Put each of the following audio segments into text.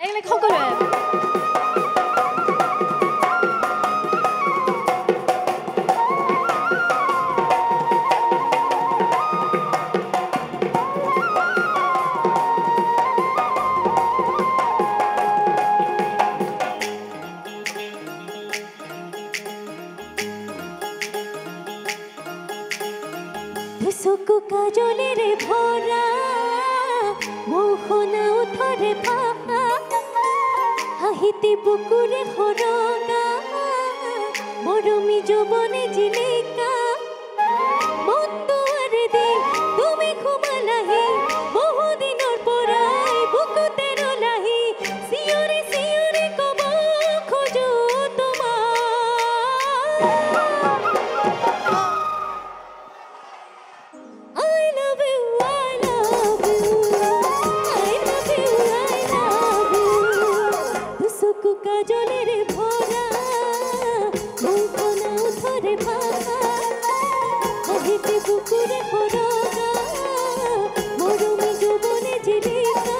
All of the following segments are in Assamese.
একেলগে সকলোৱে চকু কাজলেৰে ভৰা মোহনা উঠৰে ভাষা হাঁহিতে বুকুৰে সৰগা মৰমী যৌৱনে জিলিকা মনটোৰে দি তুমি সোমালাহি বহুদিনৰ পৰাই বুকুতে ৰলাহি চিঞৰি চিঞৰি ক'ব খোজো তোমাক কাজলেৰে ভৰা মোহনা উঠৰে ভাষা হাঁহিতে বুকুৰে সৰগা মৰমী যৌৱনে জিলিকা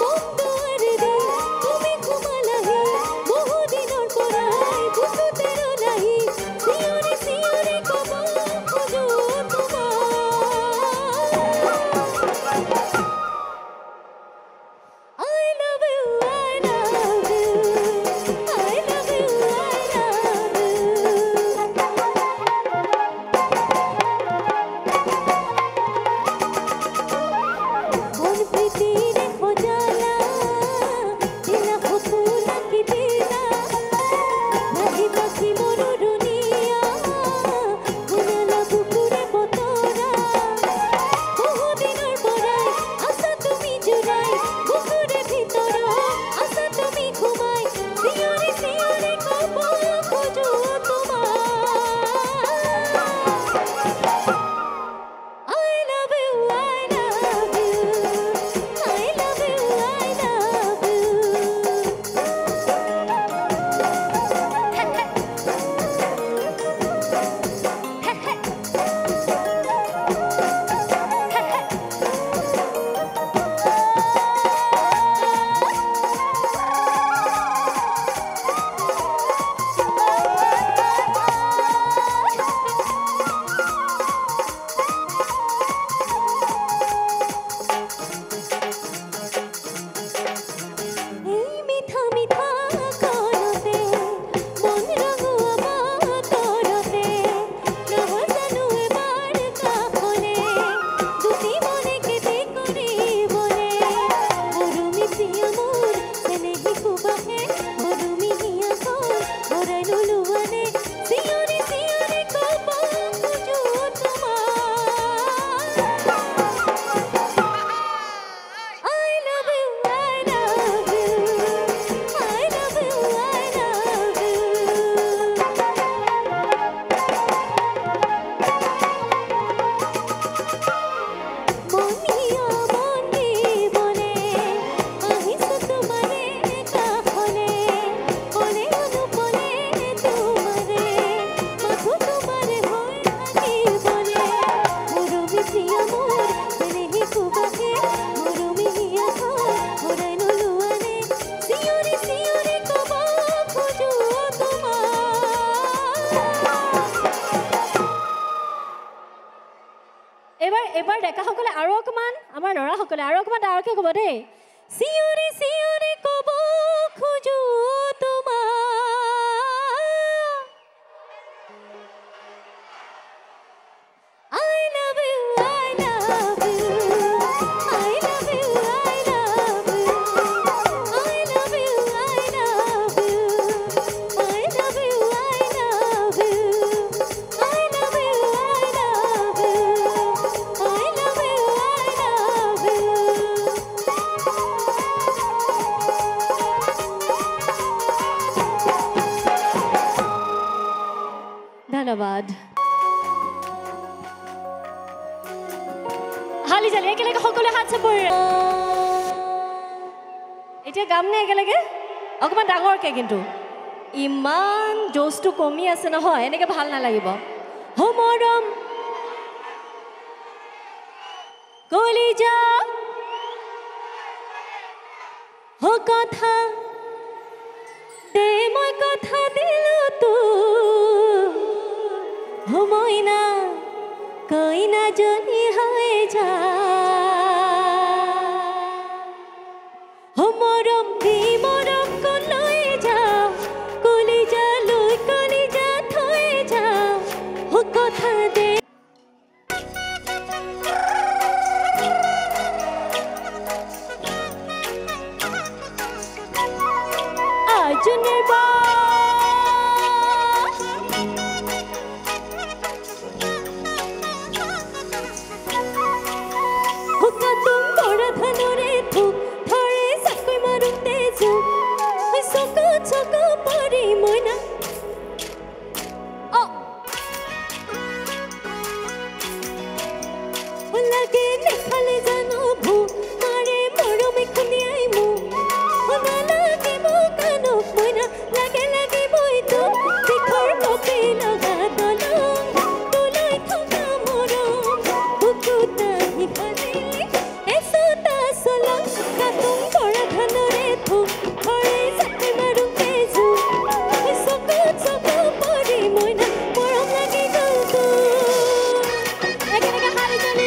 মনটোৰে দি তুমি সোমালাহি বহুদিনৰ পৰাই বুকুতে ৰলাহি চিঞৰি চিঞৰি ক'ব খোজো তোমাক এবাৰ ডেকা সকলে আৰু অকমান আমাৰ ল'ৰা সকলে আৰু অকমান ডাঙৰকে ক'ব দেই চিঞৰি চিঞৰি ক'ব খোজো তোমাক I love you I love you I love you I love you I love you I love you I love you I love you I love you I love you ধন্যবাদ হালি জালি একেলগে সকলোৱে হাত চাপৰি এতিয়া গাম নে একেলগে অকমান ডাঙৰকে কিন্তু ইমান জোছটো কমি আছে নহয় এনেকে ভাল নালাগিব হো মৰম কলিজা হ কথা দে মই কথা দিলো তো মইনা কইনা জনি হয়ে যা মরম দি মরম কলই যা কলিজা লই কলিজা থয়ে যা ও কথা দে আজনের বা হুকা তুম বড় ধনরে থুক ধরে সাকই মারুম তেজু ওই সকা ছকা পারি ময়না ও লাগে নেখালে জানো ভু মারে মরমে খুনিয়াই মু ও না লাগে মু কানো ময়না লাগে লাগে বই তো দেখর কপি লাগা দলম তুলাই থকা মরম বুকুতা হিখালে এসোতা সলম কাতুম বড় ধানরে থু ধরে সাকই মারুম তেজু ওই সকা ছকা পারি ময়না মরম লাগে গল তো এখানে হারি চলি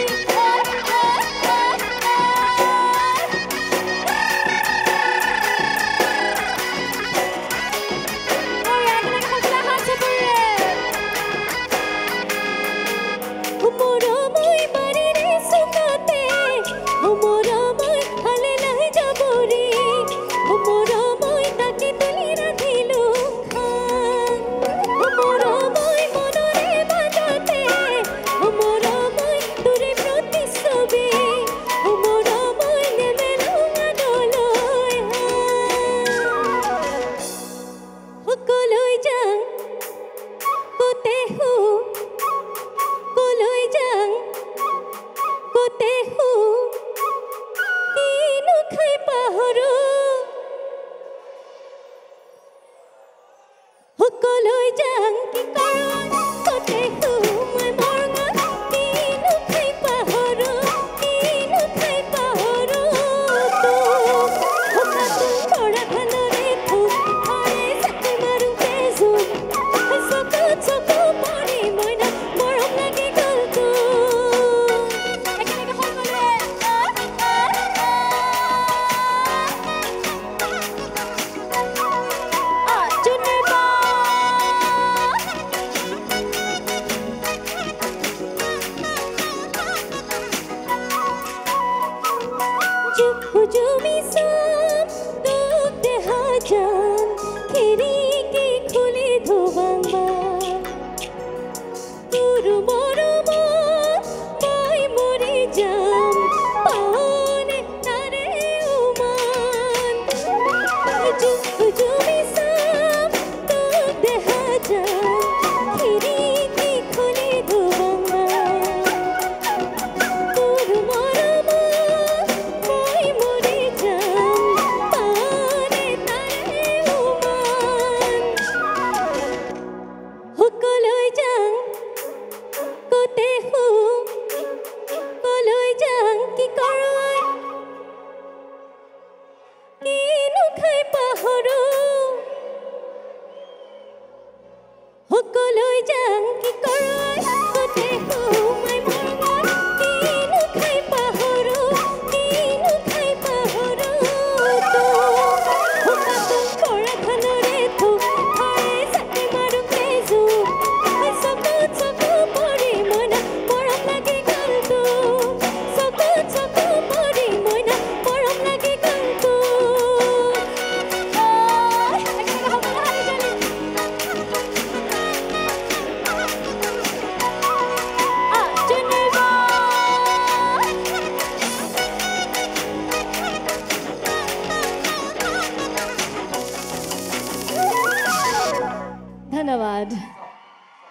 মরমই বাড়িরে সুকাতে মরমই হালে নাই যাবরি মরমই তাকে তুলি রাখিলু খান মরমই মনরে বাজাতে মরমই দূরে প্রতিচ্ছবি মরমই নেমেলু মানলই কলই যাং কোতে হু কলই যাং কোতে হু কিনু খাই পাহরু কলই যাং কি করন কোতে হু মই মরঙা কিনু খাই পাহরু তো হুকা তুম বড় ধনরে থু ধরে সাকই মারুম তেজু সকা ছকা পারি ময়না মরম লাগে গল তো এখানে হল রে আজনের বা জুমি সাম দুতে হাজান খিড়কি খুলে ধোবাঙ্গা তুরু মরম মাই মরে যাম পানে তারে উমান